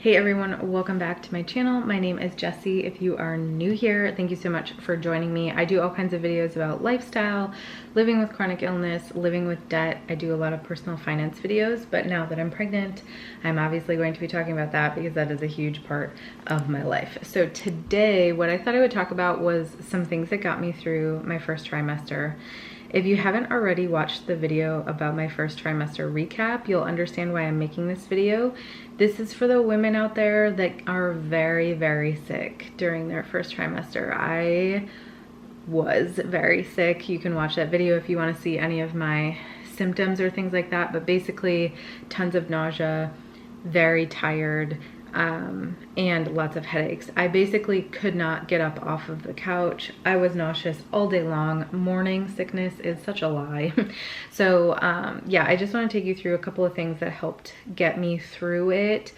Hey everyone, welcome back to my channel. My name is Jessie. If you are new here, thank you so much for joining me. I do all kinds of videos about lifestyle, living with chronic illness, living with debt. I do a lot of personal finance videos, but now that I'm pregnant, I'm obviously going to be talking about that because that is a huge part of my life. So today, what I thought I would talk about was some things that got me through my first trimester. If you haven't already watched the video about my first trimester recap, you'll understand why I'm making this video. This is for the women out there that are very, very sick during their first trimester. I was very sick. You can watch that video if you want to see any of my symptoms or things like that, but basically tons of nausea, very tired, and lots of headaches. I basically could not get up off of the couch. I was nauseous all day long. Morning sickness is such a lie. So yeah, I just want to take you through a couple of things that helped get me through it.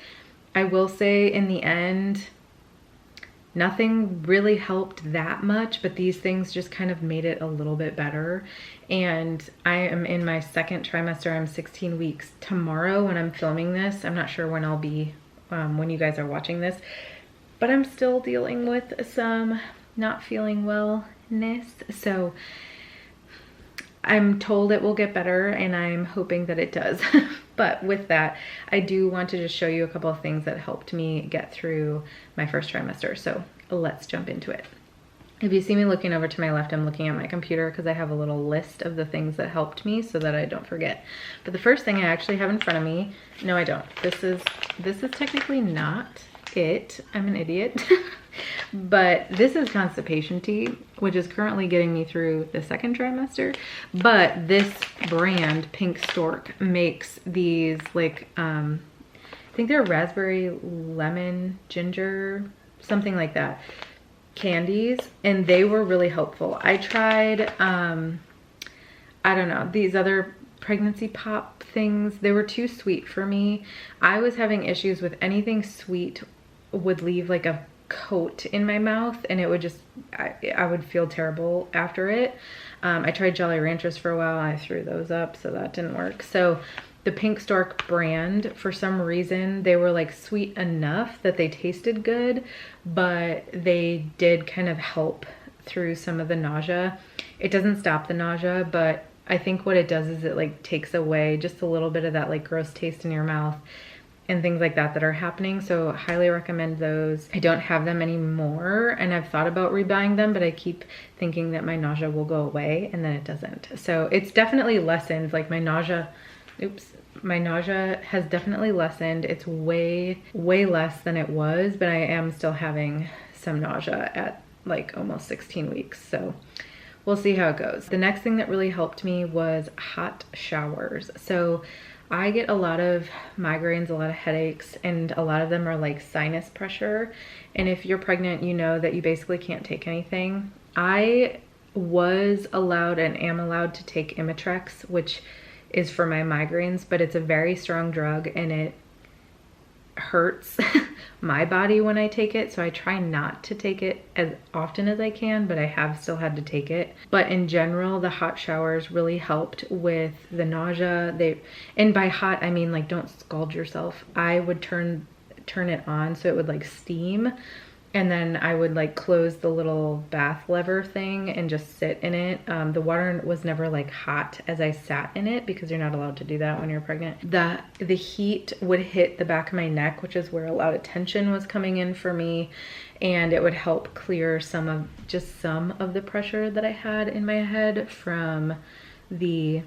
I will say in the end, nothing really helped that much, but these things just kind of made it a little bit better. And I am in my second trimester. I'm 16 weeks tomorrow when I'm filming this. I'm not sure when I'll be when you guys are watching this, but I'm still dealing with some not feeling wellness. So I'm told it will get better and I'm hoping that it does. But with that, I do want to just show you a couple of things that helped me get through my first trimester. So let's jump into it. If you see me looking over to my left, I'm looking at my computer because I have a little list of the things that helped me so that I don't forget. But the first thing I actually have in front of me, no I don't. This is technically not it. I'm an idiot. But this is constipation tea, which is currently getting me through the second trimester. But this brand, Pink Stork, makes these like, I think they're raspberry, lemon, ginger, something like that, candies, and they were really helpful. I tried, I don't know, these other pregnancy pop things. They were too sweet for me. I was having issues with anything sweet would leave like a coat in my mouth and it would just, I would feel terrible after it. I tried Jolly Ranchers for a while. I threw those up, so that didn't work. So the Pink Stork brand, for some reason, they were like sweet enough that they tasted good, but they did kind of help through some of the nausea. It doesn't stop the nausea, but I think what it does is it like takes away just a little bit of that like gross taste in your mouth and things like that that are happening. So highly recommend those. I don't have them anymore and I've thought about rebuying them, but I keep thinking that my nausea will go away and then it doesn't. So it's definitely lessened, like my nausea, my nausea has definitely lessened. It's way less than it was, but I am still having some nausea at like almost 16 weeks. So we'll see how it goes. The next thing that really helped me was hot showers. So I get a lot of migraines, a lot of headaches, and a lot of them are like sinus pressure. And if you're pregnant, you know that you basically can't take anything. I was allowed and am allowed to take Imitrex, which is for my migraines, but it's a very strong drug and it hurts my body when I take it. So I try not to take it as often as I can, but I have still had to take it. But in general, the hot showers really helped with the nausea. And by hot, I mean like don't scald yourself. I would turn it on so it would like steam. And then I would like close the little bath lever thing and just sit in it. The water was never like hot as I sat in it because you're not allowed to do that when you're pregnant. The heat would hit the back of my neck, which is where a lot of tension was coming in for me. And it would help clear some of the pressure that I had in my head from the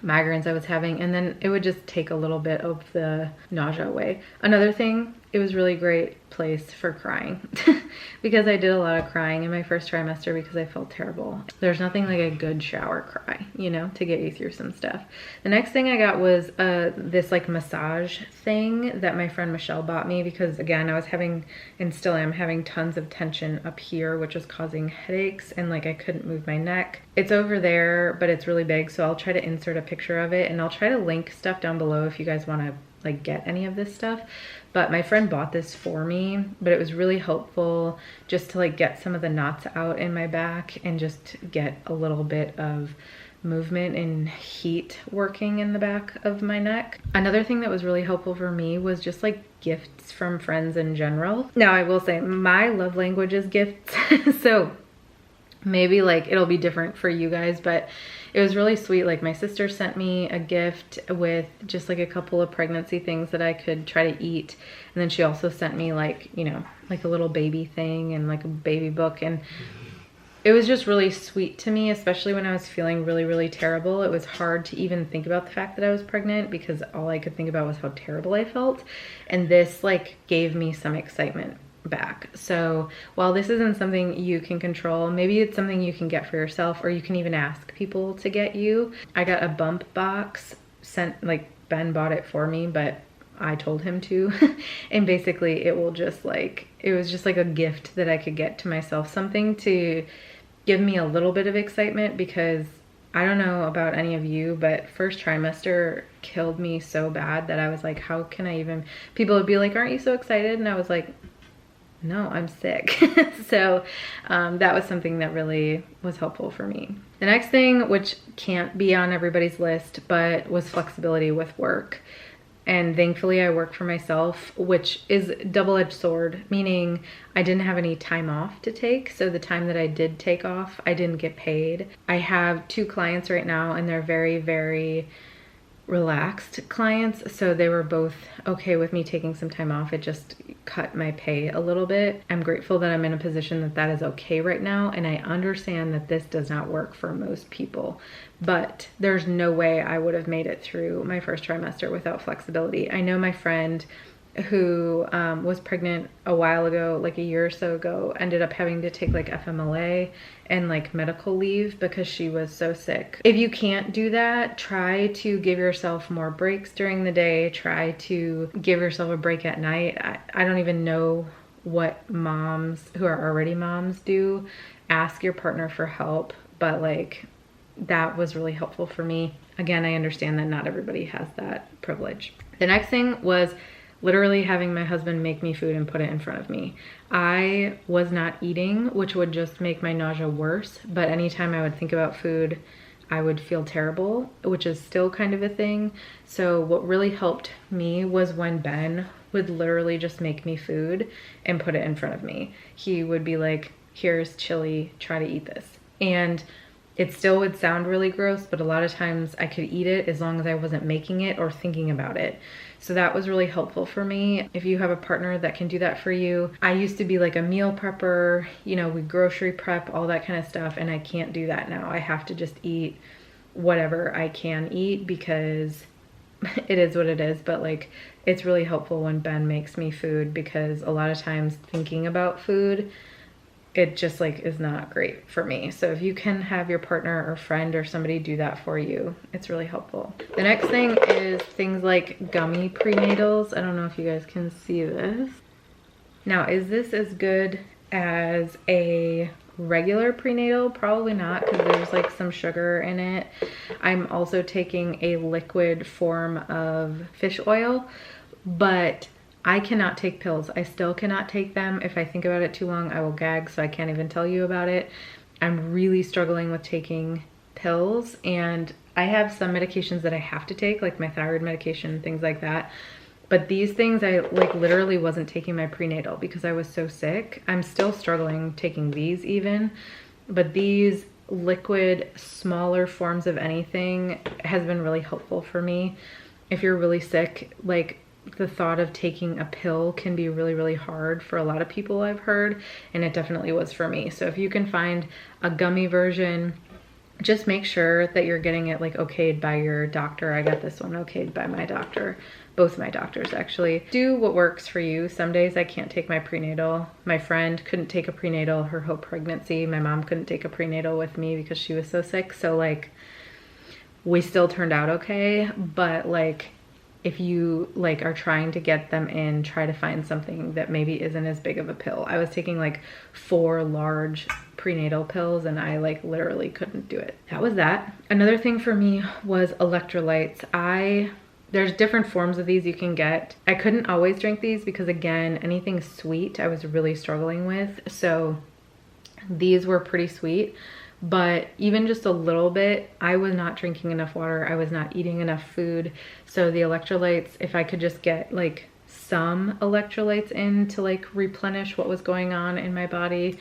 migraines I was having. And then it would just take a little bit of the nausea away. Another thing, it was really great place for crying because I did a lot of crying in my first trimester because I felt terrible. There's nothing like a good shower cry, you know, to get you through some stuff. The next thing I got was this like massage thing that my friend Michelle bought me because again, I was having and still am having tons of tension up here, which was causing headaches and like I couldn't move my neck. It's over there, but it's really big. So I'll try to insert a picture of it and I'll try to link stuff down below if you guys want to like get any of this stuff. But my friend bought this for me, but it was really helpful just to like get some of the knots out in my back and just get a little bit of movement and heat working in the back of my neck. Another thing that was really helpful for me was just like gifts from friends in general. Now I will say my love language is gifts. So maybe like it'll be different for you guys, but it was really sweet. Like my sister sent me a gift with just like a couple of pregnancy things that I could try to eat. And then she also sent me like, you know, like a little baby thing and like a baby book. And it was just really sweet to me, especially when I was feeling really, really terrible. It was hard to even think about the fact that I was pregnant because all I could think about was how terrible I felt. And this like gave me some excitement back. So while this isn't something you can control, maybe it's something you can get for yourself, or you can even ask people to get you. I got a bump box sent, like Ben bought it for me, but I told him to. And basically it will just like, it was just like a gift that I could get to myself, something to give me a little bit of excitement, because I don't know about any of you, but first trimester killed me so bad that I was like, how can I even, people would be like, aren't you so excited? And I was like, no, I'm sick. So that was something that really was helpful for me. The next thing, which can't be on everybody's list, but was flexibility with work. And thankfully I work for myself, which is double-edged sword, meaning I didn't have any time off to take. So the time that I did take off, I didn't get paid. I have 2 clients right now, and they're very, very relaxed clients. So they were both okay with me taking some time off. It just cut my pay a little bit. I'm grateful that I'm in a position that that is okay right now. And I understand that this does not work for most people, but there's no way I would have made it through my first trimester without flexibility. I know my friend who was pregnant a while ago, like a year or so ago, ended up having to take like FMLA and like medical leave because she was so sick. If you can't do that, try to give yourself more breaks during the day. Try to give yourself a break at night. I don't even know what moms who are already moms do. Ask your partner for help, but like that was really helpful for me. Again, I understand that not everybody has that privilege. The next thing was literally having my husband make me food and put it in front of me. I was not eating, which would just make my nausea worse, but anytime I would think about food, I would feel terrible, which is still kind of a thing. So what really helped me was when Ben would literally just make me food and put it in front of me. He would be like, here's chili, try to eat this. And it still would sound really gross, but a lot of times I could eat it as long as I wasn't making it or thinking about it. So that was really helpful for me. If you have a partner that can do that for you. I used to be like a meal prepper, you know, we grocery prep, all that kind of stuff, and I can't do that now. I have to just eat whatever I can eat because it is what it is. But like, it's really helpful when Ben makes me food, because a lot of times thinking about food, it just like is not great for me. So if you can have your partner or friend or somebody do that for you, it's really helpful. The next thing is things like gummy prenatals. I don't know if you guys can see this. Now, is this as good as a regular prenatal? Probably not, because there's like some sugar in it. I'm also taking a liquid form of fish oil, but I cannot take pills. I still cannot take them. If I think about it too long, I will gag, so I can't even tell you about it. I'm really struggling with taking pills, and I have some medications that I have to take, like my thyroid medication, things like that. But these things, I like literally wasn't taking my prenatal because I was so sick. I'm still struggling taking these even, but these liquid, smaller forms of anything has been really helpful for me. If you're really sick, like the thought of taking a pill can be really, really hard for a lot of people, I've heard, and it definitely was for me. So if you can find a gummy version, just make sure that you're getting it like okayed by your doctor. I got this one okayed by my doctor, both my doctors actually. Do what works for you. Some days I can't take my prenatal. My friend couldn't take a prenatal her whole pregnancy. My mom couldn't take a prenatal with me because she was so sick. So like, we still turned out okay, but like, if you like are trying to get them in, try to find something that maybe isn't as big of a pill. I was taking like 4 large prenatal pills and I like literally couldn't do it. That was that. Another thing for me was electrolytes. There's different forms of these you can get. I couldn't always drink these because again, anything sweet I was really struggling with. So these were pretty sweet, but even just a little bit, I was not drinking enough water. I was not eating enough food. So the electrolytes, if I could just get like some electrolytes in to like replenish what was going on in my body,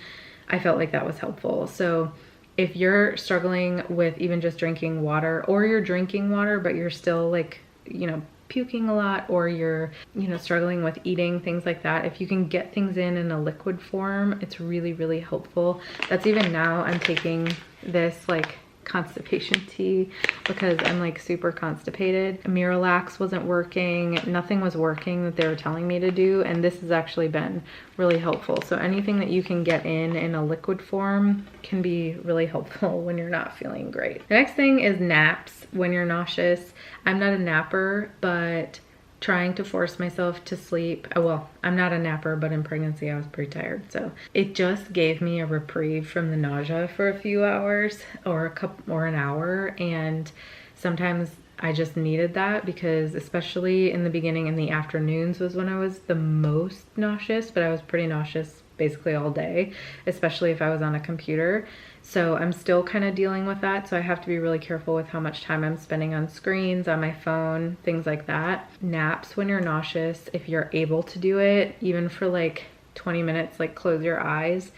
I felt like that was helpful. So if you're struggling with even just drinking water, or you're drinking water but you're still like, you know, puking a lot, or you're, you know, struggling with eating, things like that, if you can get things in a liquid form, it's really, really helpful. That's even now I'm taking this like constipation tea because I'm like super constipated. Miralax wasn't working, nothing was working that they were telling me to do, and this has actually been really helpful. So anything that you can get in a liquid form can be really helpful when you're not feeling great. The next thing is naps when you're nauseous. I'm not a napper, but trying to force myself to sleep. Well, I'm not a napper, but in pregnancy I was pretty tired. So it just gave me a reprieve from the nausea for a few hours or an hour. And sometimes I just needed that, because especially in the beginning, in the afternoons was when I was the most nauseous, but I was pretty nauseous basically all day, especially if I was on a computer. So I'm still kind of dealing with that. So I have to be really careful with how much time I'm spending on screens, on my phone, things like that. Naps when you're nauseous, if you're able to do it, even for like 20 minutes, like close your eyes.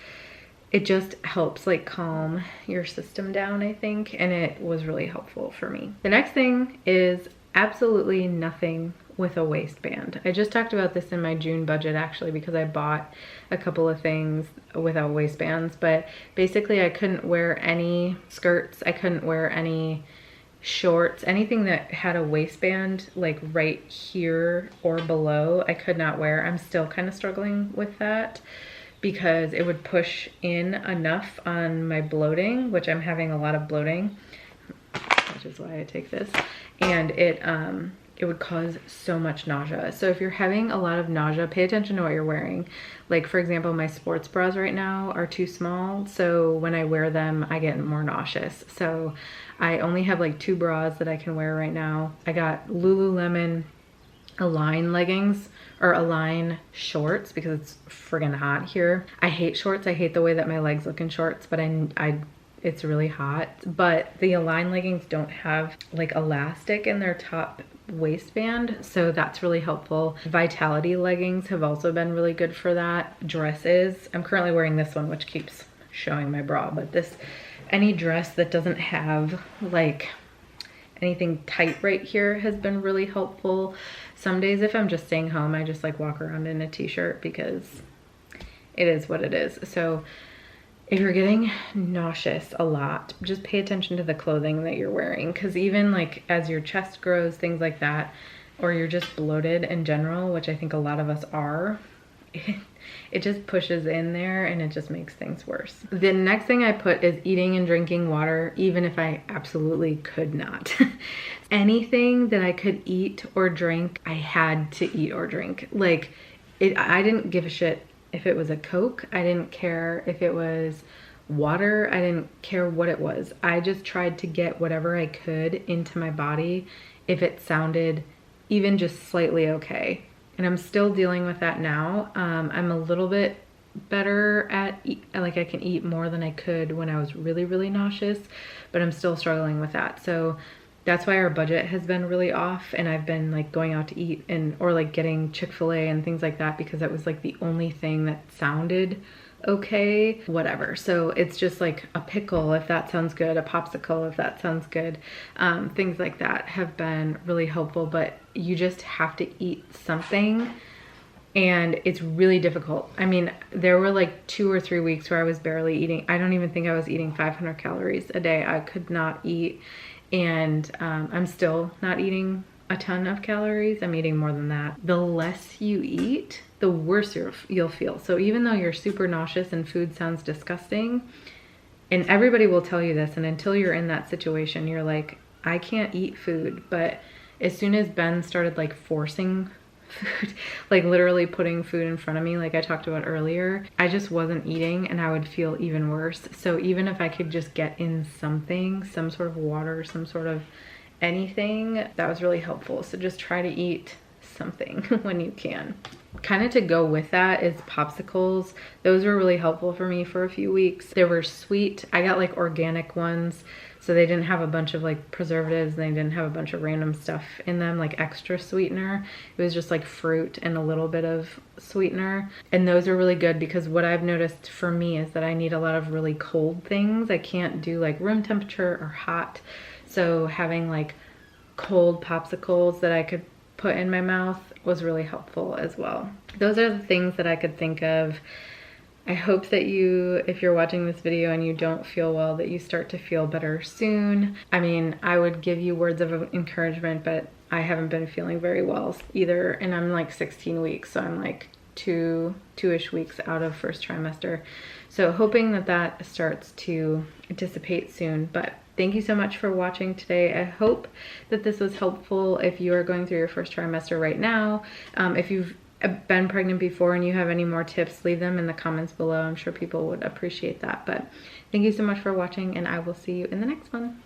It just helps like calm your system down, I think. And it was really helpful for me. The next thing is absolutely nothing with a waistband. I just talked about this in my June budget actually, because I bought a couple of things without waistbands, but basically I couldn't wear any skirts, I couldn't wear any shorts, anything that had a waistband like right here or below, I could not wear. I'm still kind of struggling with that because it would push in enough on my bloating, which I'm having a lot of bloating, which is why I take this, and it would cause so much nausea. So if you're having a lot of nausea, pay attention to what you're wearing. Like for example, my sports bras right now are too small, so when I wear them, I get more nauseous. So I only have like 2 bras that I can wear right now. I got Lululemon Align leggings, or Align shorts, because it's friggin' hot here. I hate shorts. I hate the way that my legs look in shorts, but it's really hot. But the Align leggings don't have like elastic in their top waistband, so that's really helpful. Vitality leggings have also been really good for that. Dresses, I'm currently wearing this one, which keeps showing my bra, but this, any dress that doesn't have like anything tight right here has been really helpful. Some days if I'm just staying home, I just like walk around in a t-shirt because it is what it is. So if you're getting nauseous a lot, just pay attention to the clothing that you're wearing, because even like as your chest grows, things like that, or you're just bloated in general, which I think a lot of us are, it just pushes in there and it just makes things worse. The next thing I put is eating and drinking water, even if I absolutely could not. Anything that I could eat or drink, I had to eat or drink. Like I didn't give a shit if it was a Coke, I didn't care if it was water, I didn't care what it was. I just tried to get whatever I could into my body if it sounded even just slightly okay. And I'm still dealing with that now. I'm a little bit better at, like I can eat more than I could when I was really, really nauseous, but I'm still struggling with that. So that's why our budget has been really off, and I've been like going out to eat or like getting Chick-fil-A and things like that, because that was like the only thing that sounded okay, whatever. So it's just like a pickle, if that sounds good, a popsicle, if that sounds good. Things like that have been really helpful, but you just have to eat something, and it's really difficult. I mean, there were like 2 or 3 weeks where I was barely eating. I don't even think I was eating 500 calories a day. I could not eat. And I'm still not eating a ton of calories. I'm eating more than that. The less you eat, the worse you'll feel. So even though you're super nauseous and food sounds disgusting, and everybody will tell you this, and until you're in that situation, you're like, I can't eat food. But as soon as Ben started like forcing food, like literally putting food in front of me, like I talked about earlier, I just wasn't eating and I would feel even worse. So even if I could just get in something, some sort of water, some sort of anything, that was really helpful. So just try to eat something when you can. Kind of to go with that is popsicles. Those were really helpful for me for a few weeks. They were sweet. I got like organic ones, so they didn't have a bunch of like preservatives. They didn't have a bunch of random stuff in them, like extra sweetener. It was just like fruit and a little bit of sweetener. And those are really good because what I've noticed for me is that I need a lot of really cold things. I can't do like room temperature or hot. So having like cold popsicles that I could put in my mouth was really helpful as well. Those are the things that I could think of. I hope that you, if you're watching this video and you don't feel well, that you start to feel better soon. I mean, I would give you words of encouragement, but I haven't been feeling very well either, and I'm like 16 weeks, so I'm like two-ish weeks out of first trimester. So hoping that that starts to dissipate soon. But thank you so much for watching today. I hope that this was helpful if you are going through your first trimester right now. If you've been pregnant before and you have any more tips, leave them in the comments below. I'm sure people would appreciate that. But thank you so much for watching, and I will see you in the next one.